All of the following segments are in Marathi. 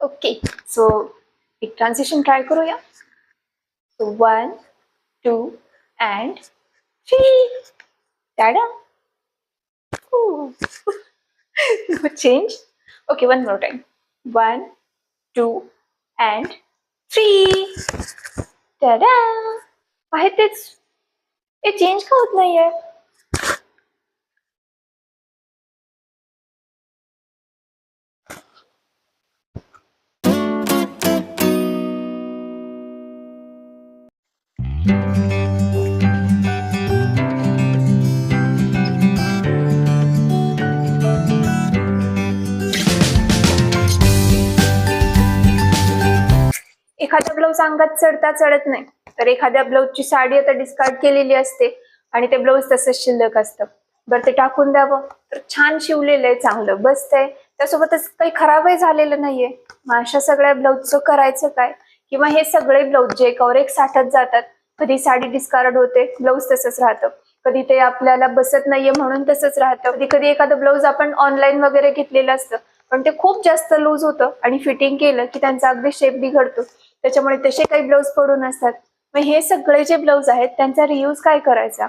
ओके, सो एक ट्रान्झिशन ट्राय करूया. So 1 2 and 3. टाडा. No change. Okay, one more time. 1 2 and 3. टाडा. आहे तेच. हे चेंज का होत नाहीये? एखादा ब्लाऊज अंगात चढता चढत नाही, तर एखाद्या ब्लाऊजची साडी आता डिस्कार्ड केलेली असते आणि ते ब्लाऊज तसंच शिल्लक असतं. बरं, ते टाकून द्यावं तर छान शिवलेलं आहे, चांगलं बसतंय, त्यासोबतच काही खराबही झालेलं नाहीये. मग अशा सगळ्या ब्लाऊजचं करायचं काय? किंवा हे सगळे ब्लाऊज जे एकावर एक साठत जातात, कधी साडी डिस्कार्ड होते, ब्लाऊज तसंच राहतं, कधी ते आपल्याला बसत नाहीये म्हणून तसंच राहतं, कधी कधी एखादं ब्लाऊज आपण ऑनलाईन वगैरे घेतलेलं असतं पण ते खूप जास्त लूज होतं आणि फिटिंग केलं की त्यांचा अगदी शेप बिघडतो, त्याच्यामुळे तसे काही ब्लाऊज पडून असतात. मग हे सगळे जे ब्लाऊज आहेत त्यांचा रियूज काय करायचा?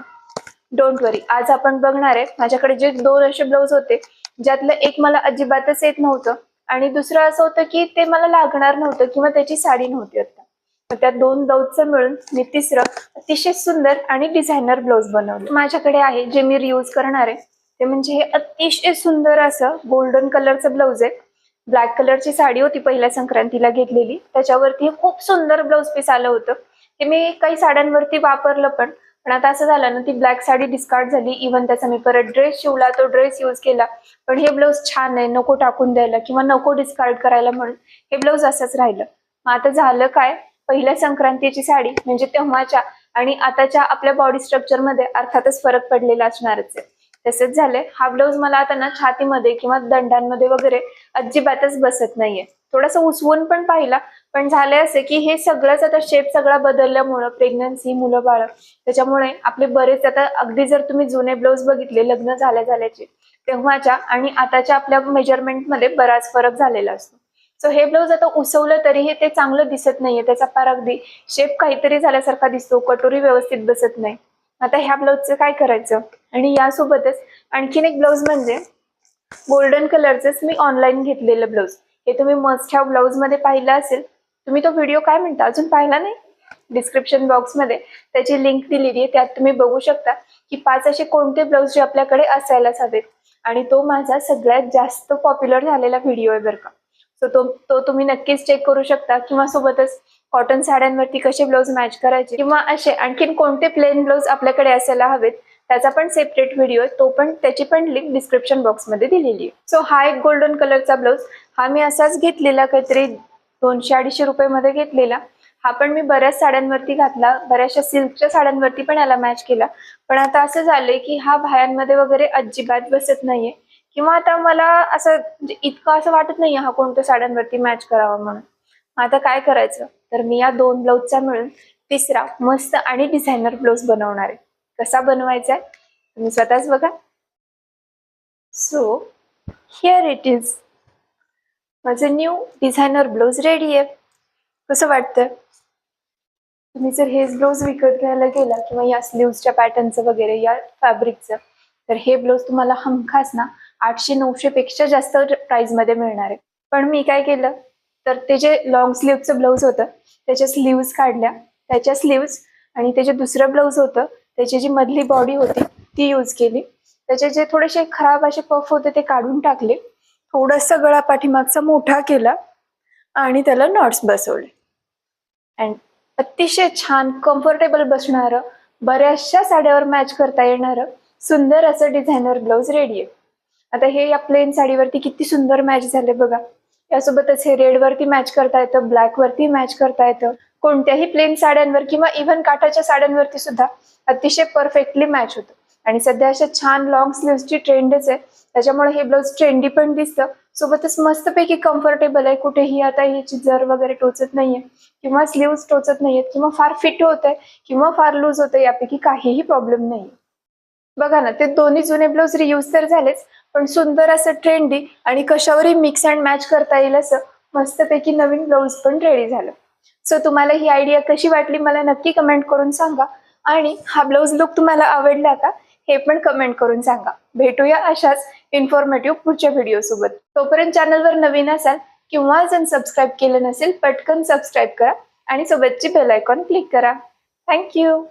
डोंट वरी, आज आपण बघणार आहे. माझ्याकडे जे 2 असे ब्लाऊज होते ज्यातलं एक मला अजिबातच येत नव्हतं आणि दुसरं असं होतं की ते मला लागणार नव्हतं किंवा त्याची साडी नव्हती आता. तर त्या 2 ब्लाऊजचं मिळून मी तिसरं अतिशय सुंदर आणि डिझायनर ब्लाऊज बनवलं. माझ्याकडे आहे जे मी रियूज करणार आहे ते म्हणजे हे अतिशय सुंदर असं गोल्डन कलरचं ब्लाऊज आहे. ब्लॅक कलरची साडी होती पहिल्या संक्रांतीला घेतलेली, त्याच्यावरती खूप सुंदर ब्लाऊज पीस आलं होतं. ते मी काही साड्यांवरती वापरलं पण आता असं झालं ना, ती ब्लॅक साडी डिस्कार्ड झाली. इव्हन त्याचा मी परत ड्रेस शिवला, तो ड्रेस यूज केला, पण हे ब्लाऊज छान आहे, नको टाकून द्यायला किंवा नको डिस्कार्ड करायला म्हणून हे ब्लाऊज असंच राहिलं. मग आता झालं काय, पहिल्या संक्रांतीची साडी म्हणजे तेव्हाच्या आणि आताच्या आपल्या बॉडी स्ट्रक्चर मध्ये अर्थातच फरक पडलेला असणारच आहे. तसंच झालंय, हा ब्लाऊज मला आता ना छातीमध्ये किंवा दंडांमध्ये वगैरे अजिबातच बसत नाहीये. थोडंसं उसवून पण पाहिला, पण झालंय असं की हे सगळंच आता शेप सगळा बदलल्यामुळं, प्रेग्नन्सी, मुलं बाळ, त्याच्यामुळे आपले बरेच आता अगदी जर तुम्ही जुने ब्लाऊज बघितले लग्न झाल्याचे तेव्हाच्या आणि आताच्या आपल्या मेजरमेंट मध्ये बराच फरक झालेला असतो. सो हे ब्लाऊज आता उसवलं तरीही ते चांगलं दिसत नाहीये, त्याचा फार अगदी शेप काहीतरी झाल्यासारखा दिसतो, कटोरी व्यवस्थित बसत नाही. आता ह्या ब्लाऊजचं काय करायचं? आणि यासोबतच आणखीन एक ब्लाऊज म्हणजे गोल्डन कलरचंच मी ऑनलाईन घेतलेलं ब्लाऊज. हे तुम्ही मस्ट हॅव ब्लाऊज मध्ये पाहिलं असेल. तुम्ही तो व्हिडिओ काय म्हणता, अजून पाहिला नाही? डिस्क्रिप्शन बॉक्स मध्ये त्याची लिंक दिलेली आहे, त्यात तुम्ही बघू शकता की 5 असे कोणते ब्लाऊज जे आपल्याकडे असायलाच हवेत. आणि तो माझा सगळ्यात जास्त पॉप्युलर झालेला व्हिडिओ आहे बरं का. सो तो तुम्ही नक्कीच चेक करू शकता. किंवा सोबतच कॉटन साड्यांवरती कसे ब्लाऊज मॅच करायचे किंवा असे आणखीन कोणते प्लेन ब्लाऊज आपल्याकडे असायला हवेत त्याचा पण सेपरेट व्हिडिओ आहे, तो पण त्याची पण लिंक डिस्क्रिप्शन बॉक्स मध्ये दिलेली आहे. सो हा एक गोल्डन कलरचा ब्लाऊज, हा मी असाच घेतलेला, काहीतरी 200-250 रुपये मध्ये घेतलेला. हा पण मी बऱ्याच साड्यांवरती घातला, बऱ्याचशा सिल्कच्या साड्यांवरती पण याला मॅच केला. पण आता असं झालंय की हा बाह्यांमध्ये वगैरे अजिबात बसत नाहीये किंवा आता मला असं म्हणजे इतकं असं वाटत नाहीये हा कोणत्या साड्यांवरती मॅच करावा म्हणून. आता काय करायचं, तर मी या 2 ब्लाऊजचा मिळून तिसरा मस्त आणि डिझायनर ब्लाऊज बनवणार आहे. कसा बनवायचा तुम्ही स्वतःच बघा. सो हिअर इट इज, माझं न्यू डिझायनर ब्लाऊज रेडी आहे. कसं वाटतं? तुम्ही जर हेच ब्लाऊज विकत घ्यायला गेला किंवा या स्लीव्सच्या पॅटर्नचं वगैरे या फॅब्रिकचं, तर हे ब्लाऊज तुम्हाला हमखास ना 800-900 पेक्षा जास्त प्राइस मध्ये मिळणार आहे. पण मी काय केलं, तर ते जे लॉंग स्लीव्हचं ब्लाऊज होतं त्याच्या स्लीव्स काढल्या, त्याच्या स्लीव्स आणि ते जे दुसरं ब्लाऊज होतं त्याची जी मधली बॉडी होती ती यूज केली. त्याचे जे थोडेसे खराब असे पफ होते ते काढून टाकले, थोडासा गळा पाठीमागचा मोठा केला आणि त्याला नॉट्स बसवले. अँड अतिशय छान कम्फर्टेबल बसणारं, बऱ्याचशा साड्यावर मॅच करता येणारं सुंदर असं डिझायनर ब्लाऊज रेडी आहे. आता हे या प्लेन साडीवरती किती सुंदर मॅच झाले बघा. यासोबतच हे रेड वरती मॅच करता येतं, ब्लॅक वरती मॅच करता येतं, कोणत्याही प्लेन साड्यांवर किंवा इव्हन काठाच्या साड्यांवरती सुद्धा अतिशय परफेक्टली मॅच होतं. आणि सध्या अशा छान लॉंग स्लीव्हची ट्रेंडच आहे, त्याच्यामुळे हे ब्लाऊज ट्रेंडी पण दिसतं, सोबतच मस्तपैकी कम्फर्टेबल आहे. कुठेही आता ह्याची जर वगैरे टोचत नाहीये किंवा स्लीव्स टोचत नाहीयेत किंवा फार फिट होत आहे किंवा फार लूज होत आहे, यापैकी काहीही प्रॉब्लेम नाही. बघा ना, ते दोन्ही जुने ब्लाऊज रियूज तर झालेच, पण सुंदर असं ट्रेंडी आणि कशावरही मिक्स अँड मॅच करता येईल असं मस्तपैकी नवीन ब्लाऊज पण रेडी झालं. सो तुम्हाला ही आयडिया कशी वाटली मला नक्की कमेंट करून सांगा. आणि हा ब्लाऊज लुक तुम्हाला आवडला का हे पण कमेंट करून सांगा. भेटूया अशाच इन्फॉर्मेटिव्ह पुढच्या व्हिडिओ सोबत. तोपर्यंत चॅनलवर नवीन असाल किंवा जर सबस्क्राईब केलं नसेल पटकन सबस्क्राईब करा आणि सोबतची बेल आयकॉन क्लिक करा. थँक्यू.